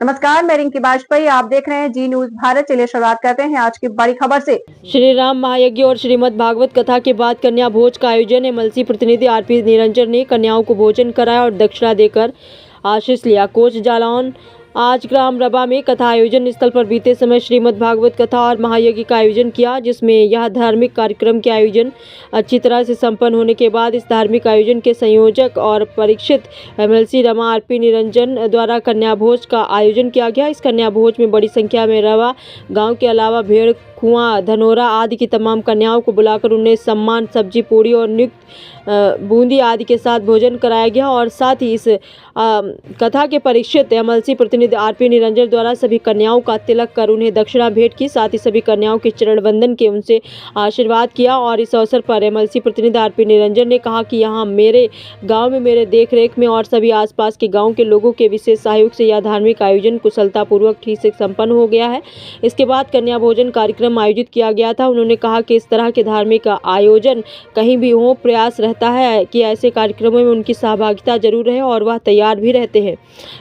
नमस्कार, मैं रिंकी बाजपेयी। आप देख रहे हैं जी न्यूज भारत। चलिए शुरुआत करते हैं आज की बड़ी खबर से। श्री राम महायज्ञ और श्रीमद् भागवत कथा के बाद कन्या भोज का आयोजन। एमएलसी प्रतिनिधि आरपी निरंजन ने कन्याओं को भोजन कराया और दक्षिणा देकर आशीष लिया। कोच जालौन आज ग्राम रबा में कथा आयोजन स्थल पर बीते समय श्रीमद् भागवत कथा और महायज्ञ का आयोजन किया, जिसमें यह धार्मिक कार्यक्रम के आयोजन अच्छी तरह से संपन्न होने के बाद इस धार्मिक आयोजन के संयोजक और परीक्षित एमएलसी रमा आरपी निरंजन द्वारा कन्या भोज का आयोजन किया गया। इस कन्या भोज में बड़ी संख्या में रवा गांव के अलावा भेड़, कुआं, धनोरा आदि की तमाम कन्याओं को बुलाकर उन्हें सम्मान, सब्जी, पूरी और नियुक्त बूंदी आदि के साथ भोजन कराया गया। और साथ ही इस कथा के परीक्षित एमएलसी प्रतिनिधि आरपी निरंजन द्वारा सभी कन्याओं का तिलक कर उन्हें दक्षिणा भेंट की। साथ ही सभी कन्याओं के चरण वंदन के उनसे आशीर्वाद किया। और इस अवसर पर एमएलसी प्रतिनिधि आरपी निरंजन ने कहा कि यहाँ मेरे गाँव में, मेरे देखरेख में और सभी आसपास के गाँव के लोगों के विशेष सहयोग से यह धार्मिक आयोजन कुशलतापूर्वक ठीक से संपन्न हो गया है। इसके बाद कन्या भोजन कार्यक्रम आयोजित किया गया था। उन्होंने कहा कि इस तरह के धार्मिक आयोजन कहीं भी हो, प्रयास रहता है कि ऐसे कार्यक्रमों में उनकी सहभागिता जरूर रहे और वह तैयार भी रहते हैं।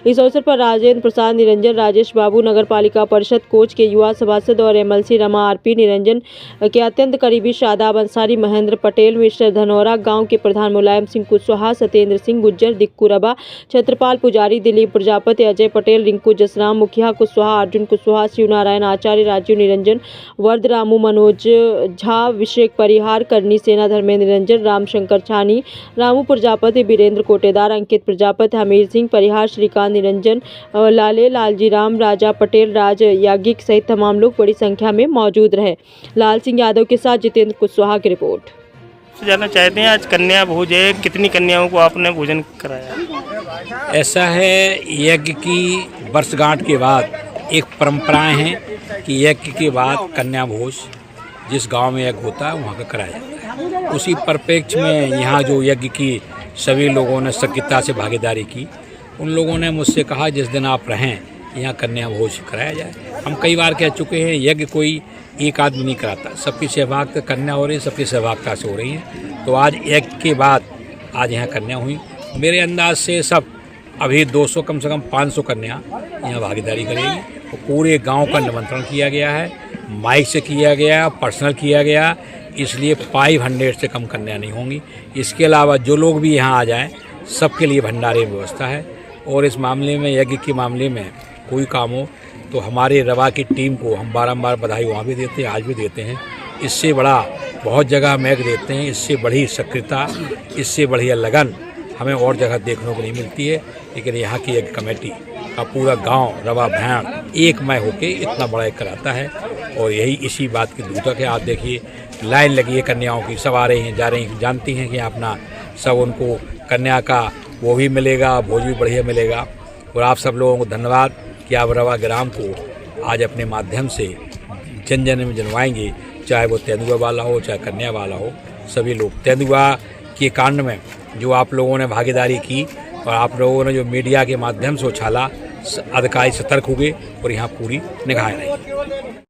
इस अवसर पर राजेंद्र प्रसाद निरंजन, राजेश बाबू, नगर पालिका परिषद कोच के युवा सभासद और एमएलसी रमा आरपी निरंजन के अत्यंत करीबी शादाब अंसारी, महेंद्र पटेल, मिस्टर धनौरा, गाँव के प्रधान मुलायम सिंह कुशवाहा, सत्येंद्र सिंह गुज्जर, दिक्कू रबा, छत्रपाल पुजारी, दिलीप प्रजापति, अजय पटेल, रिंकू जसराम, मुखिया कुशवाहा, अर्जुन कुशवाहा, शिवनारायण आचार्य, राजीव निरंजन, वर्द रामू, मनोज झा, अभिषेक परिहार, करनी सेना, धर्मेंद्र निरंजन, रामशंकर छानी, रामू प्रजापति, वीरेंद्र कोटेदार, अंकित प्रजापति, हमीर सिंह परिहार, श्रीकांत निरंजन, लाले, लालजी राम, राजा पटेल, राज याज्ञिक सहित तमाम लोग बड़ी संख्या में मौजूद रहे। लाल सिंह यादव के साथ जितेंद्र कुशवाहा की रिपोर्ट। जानना चाहते हैं, आज कन्या भोज है, कितनी कन्याओं को आपने भोजन कराया? ऐसा है, यज्ञ की वर्षगांठ के बाद एक परंपराएं हैं कि यज्ञ के बाद कन्या भोज जिस गांव में यज्ञ होता है वहाँ का कराया जाता है। उसी परिप्रेक्ष्य में यहाँ जो यज्ञ की सभी लोगों ने सक्रियता से भागीदारी की, उन लोगों ने मुझसे कहा जिस दिन आप रहें यहाँ कन्या भोज कराया जाए। हम कई बार कह चुके हैं, यज्ञ कोई एक आदमी नहीं कराता, सबकी सहभागिता कन्या हो रही है, सबकी सहभागिता से हो रही है। तो आज यज्ञ के बाद आज यहाँ कन्या हुई। मेरे अंदाज से सब अभी 200 कम से कम 500 कन्या यहाँ भागीदारी करेगी। तो पूरे गांव का निमंत्रण किया गया है, माइक से किया गया, पर्सनल किया गया, इसलिए 500 से कम कन्या नहीं होंगी। इसके अलावा जो लोग भी यहाँ आ जाएं, सबके लिए भंडारे की व्यवस्था है। और इस मामले में, यज्ञ के मामले में कोई काम हो तो हमारे रवा की टीम को हम बारंबार बधाई वहाँ भी देते हैं, आज भी देते हैं। इससे बड़ा बहुत जगह हम यज्ञ देते हैं, इससे बड़ी सक्रियता, इससे बढ़िया लगन हमें और जगह देखने को नहीं मिलती है। लेकिन यहाँ की यज्ञ कमेटी का पूरा गांव रवा भैंड एक मय होकर इतना बड़ा यज्ञ कराता है। और यही इसी बात की द्योतक है। आप देखिए, लाइन लगी है कन्याओं की, सब आ रही हैं, जा रही हैं, जानती हैं कि अपना सब उनको कन्या का वो भी मिलेगा, भोज भी बढ़िया मिलेगा। और आप सब लोगों को धन्यवाद कि आप रवा ग्राम को आज अपने माध्यम से जन जन में जनवाएंगे, चाहे वो तेंदुआ वाला हो, चाहे कन्या वाला हो। सभी लोग तेंदुआ के कांड में जो आप लोगों ने भागीदारी की और आप लोगों ने जो मीडिया के माध्यम से उछाला, अधिकारी सतर्क हो गए और यहाँ पूरी निगाहें रही।